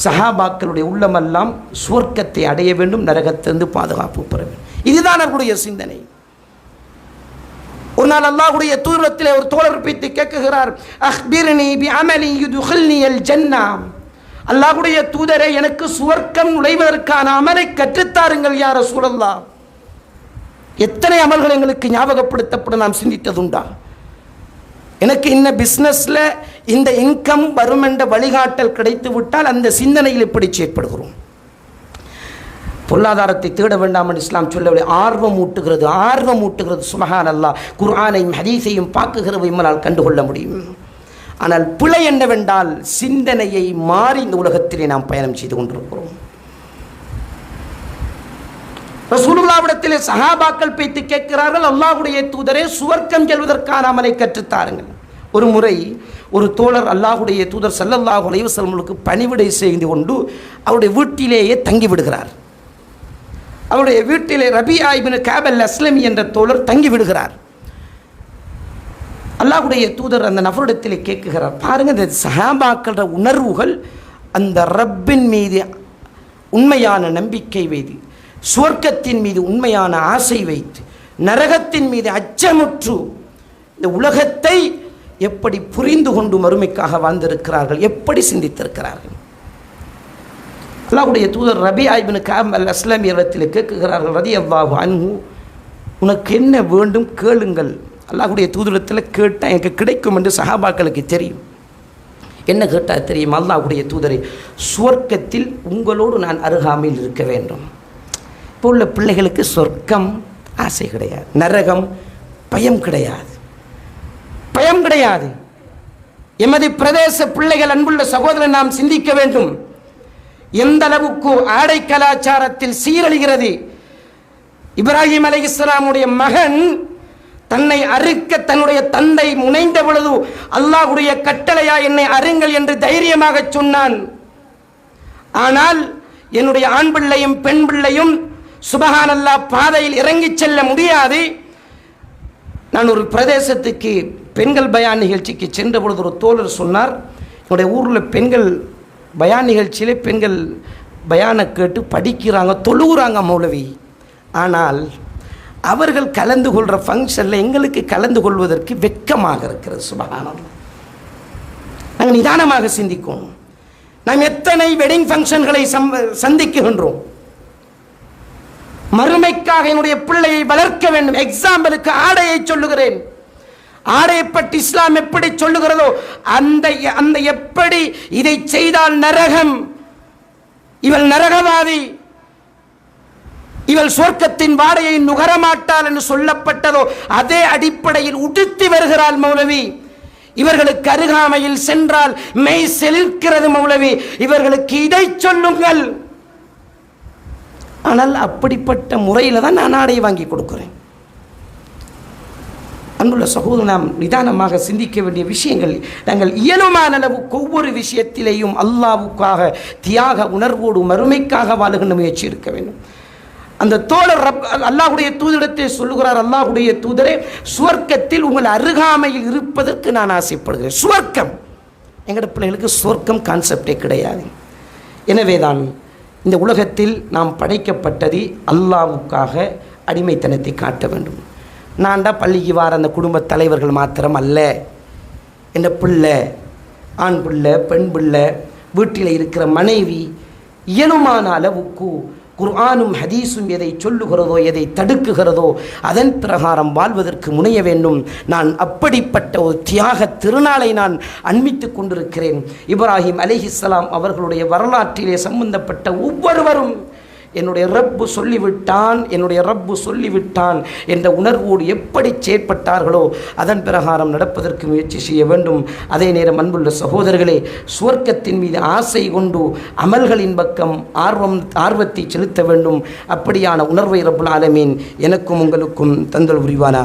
சஹாபாக்களுடைய உள்ளமெல்லாம் சுவர்க்கத்தை அடைய வேண்டும், நரகத்திலிருந்து பாதுகாப்பு பெற வேண்டும். இதுதான் அவர்களுடைய சிந்தனை. ஒரு நாள் அல்லாஹ்வுடைய தூதரிடத்திலே ஒரு தோழர் பேசி கேட்குகிறார், அக்பிர்னி பி அமலி யுத்கில்னி அல் ஜன்னா. அல்லாஹ்வுடைய தூதரே, எனக்கு சுவர்க்கம் நுழைவதற்கான அமலை கற்றுத்தாருங்கள் யா ரசூலல்லாஹ். எத்தனை அமல்கள் எங்களுக்கு ஞாபகப்படுத்தப்பட நாம் சிந்தித்ததுண்டா? எனக்கு இந்த பிஸ்னஸில் இந்த இன்கம் வரும் என்ற வழிகாட்டல் கிடைத்து விட்டால் அந்த சிந்தனையில் எப்படி செயற்படுகிறோம்? பொருளாதாரத்தை தேட வேண்டாம் என்று இஸ்லாம் சொல்லவில்லை. ஆர்வம் ஊட்டுகிறது. சுப்ஹான் அல்லாஹ். குர்ஆனையும் ஹதீஸையும் பார்க்குகிறவை நம்மால் கண்டுகொள்ள முடியும். ஆனால் பிழை என்னவென்றால் சிந்தனையை மாறி இந்த உலகத்திலே நாம் பயணம் செய்து கொண்டிருக்கிறோம். ரசூலுல்லாஹ்விடத்திலே சஹாபாக்கள் பேத்து கேட்கிறார்கள், அல்லாஹ்வுடைய தூதரே, சுவர்க்கம் செல்வதற்கான அமலை கற்றுத்தாருங்கள். ஒரு முறை ஒரு தோழர் அல்லாஹ்வுடைய தூதர் ஸல்லல்லாஹு அலைஹி வஸல்லம் பணிவிடை செய்து கொண்டு அவருடைய வீட்டிலேயே தங்கிவிடுகிறார். அவருடைய வீட்டிலே ரபியா இப்னு கஅப் அல் அஸ்லமி என்ற தோழர் தங்கிவிடுகிறார். அல்லாஹ்வுடைய தூதர் அந்த நபரிடத்திலே கேட்குகிறார், பாருங்க, இந்த சஹாபாக்கள உணர்வுகள் அந்த ரப்பின் மீது உண்மையான நம்பிக்கை வைத்து, சுவர்க்கத்தின் மீது உண்மையான ஆசை வைத்து, நரகத்தின் மீது அச்சமுற்று இந்த உலகத்தை எப்படி புரிந்து கொண்டு மறுமைக்காக வாழ்ந்திருக்கிறார்கள், எப்படி சிந்தித்திருக்கிறார்கள். அல்லாஹ்வுடைய தூதர் ரபியா இப்னு கஅப் அல் அஸ்லமி இடத்தில் கேட்குகிறார்கள், ரலியல்லாஹு அன்ஹு, உனக்கு என்ன வேண்டும் கேளுங்கள். அல்லாஹ்வுடைய தூதரிடத்தில் கேட்டால் எனக்கு கிடைக்கும் என்று சஹாபாக்களுக்கு தெரியும். என்ன கேட்டால் தெரியும்? அல்லாஹ்வுடைய தூதரை, சுவர்க்கத்தில் உங்களோடு நான் அருகாமையில் இருக்க வேண்டும். இப்போ உள்ள பிள்ளைகளுக்கு சொர்க்கம் ஆசை கிடையாது, நரகம் பயம் கிடையாது. எமது பிரதேச பிள்ளைகள், அன்புள்ள சகோதரன், நாம் சிந்திக்க வேண்டும். எந்த அளவுக்கு ஆடை கலாச்சாரத்தில் சீரழிகிறது. இப்ராஹிம் அலைஹிஸ்ஸலாமுடைய மகன் தன்னை அறுக்க தன்னுடைய தந்தை முனைந்த பொழுது, அல்லாஹ்வுடைய கட்டளையா என்னை அறுங்கள் என்று தைரியமாக சொன்னான். ஆனால் என்னுடைய ஆண் பிள்ளையும் பெண் பிள்ளையும் சுப்ஹானல்லாஹ் பாதையில் இறங்கி செல்ல முடியாது. நான் ஒரு பிரதேசத்துக்கு பெண்கள் பயான் நிகழ்ச்சிக்கு சென்ற பொழுது ஒரு தோழர் சொன்னார், என்னுடைய ஊரில் பெண்கள் பயான் நிகழ்ச்சியிலே பெண்கள் பயானை கேட்டு படிக்கிறாங்க, தொழுகிறாங்க மௌலவி. ஆனால் அவர்கள் கலந்து கொள்கிற ஃபங்க்ஷனில் எங்களுக்கு கலந்து கொள்வதற்கு வெட்கமாக இருக்கிறது. சுப்ஹானல்லாஹ். நாங்கள் நிதானமாக சிந்திக்கணும். நாம் எத்தனை வெட்டிங் ஃபங்க்ஷன்களை சந்திக்கின்றோம். மறுமைக்காக என்னுடைய பிள்ளையை வளர்க்க வேண்டும். எக்ஸாம்பிளுக்கு ஆடையை சொல்லுகிறேன். ஆடையை பற்றி இஸ்லாம் எப்படி சொல்லுகிறதோ அந்த எப்படி இதை செய்தால் நரகம், இவள் நரகவாதி, இவள் சொர்க்கத்தின் வாடையை நுகரமாட்டாள் என்று சொல்லப்பட்டதோ அதே அடிப்படையில் உடுத்தி வருகிறாள் மௌலவி. இவர்களுக்கு அருகாமையில் சென்றால் மெய் செலுக்கிறது மௌலவி, இவர்களுக்கு இதை சொல்லுங்கள். ஆனால் அப்படிப்பட்ட முறையில் தான் நான் ஆடை வாங்கி கொடுக்கிறேன். அன்புள்ள சகோதரர், நாம் நிதானமாக சிந்திக்க வேண்டிய விஷயங்கள். நாங்கள் இயலுமான அளவுக்கு ஒவ்வொரு விஷயத்திலேயும் அல்லாஹ்வுக்காக தியாக உணர்வோடு மறுமைக்காக வாழுகின்ற முயற்சி இருக்க வேண்டும். அந்த தோழர் அல்லாஹ்வுடைய தூதரிடத்தை சொல்லுகிறார், அல்லாஹ்வுடைய தூதரே, சுவர்க்கத்தில் உங்கள் அருகாமையில் இருப்பதற்கு நான் ஆசைப்படுகிறேன். சுவர்க்கம், எங்களோட பிள்ளைகளுக்கு சுவர்க்கம் கான்செப்டே கிடையாது. எனவே தான் இந்த உலகத்தில் நாம் படைக்கப்பட்டது அல்லாஹ்வுக்காக அடிமைத்தனத்தை காட்ட வேண்டும். நான் தான் பள்ளிக்கு வார அந்த குடும்பத் தலைவர்கள் மாத்திரம் அல்ல. என்ற பிள்ளை, ஆண் பிள்ளை, பெண் பிள்ளை, வீட்டில் இருக்கிற மனைவி இயலுமான அளவுக்கு குர்ஆனும் ஹதீஸும் எதை சொல்லுகிறதோ, எதை தடுக்குகிறதோ அதன் பிரகாரம் வாழ்வதற்கு முனைய வேண்டும். நான் அப்படிப்பட்ட ஒரு தியாக திருநாளை நான் அண்மித்து கொண்டிருக்கிறேன். இப்ராஹிம் அலைஹிஸ்ஸலாம் அவர்களுடைய வரலாற்றிலே சம்பந்தப்பட்ட ஒவ்வொருவரும் என்னுடைய ரப்பு சொல்லிவிட்டான் என்ற உணர்வோடு எப்படி செயற்பட்டார்களோ அதன் பிரகாரம் நடப்பதற்கு முயற்சி செய்ய வேண்டும். அதே நேரம் அன்புள்ள சகோதரர்களே, சுவர்க்கத்தின் மீது ஆசை கொண்டு அமல்களின் பக்கம் ஆர்வத்தை செலுத்த வேண்டும். அப்படியான உணர்வை ரப்புல் ஆலமீன் எனக்கும் உங்களுக்கும் தந்தல் புரிவானா.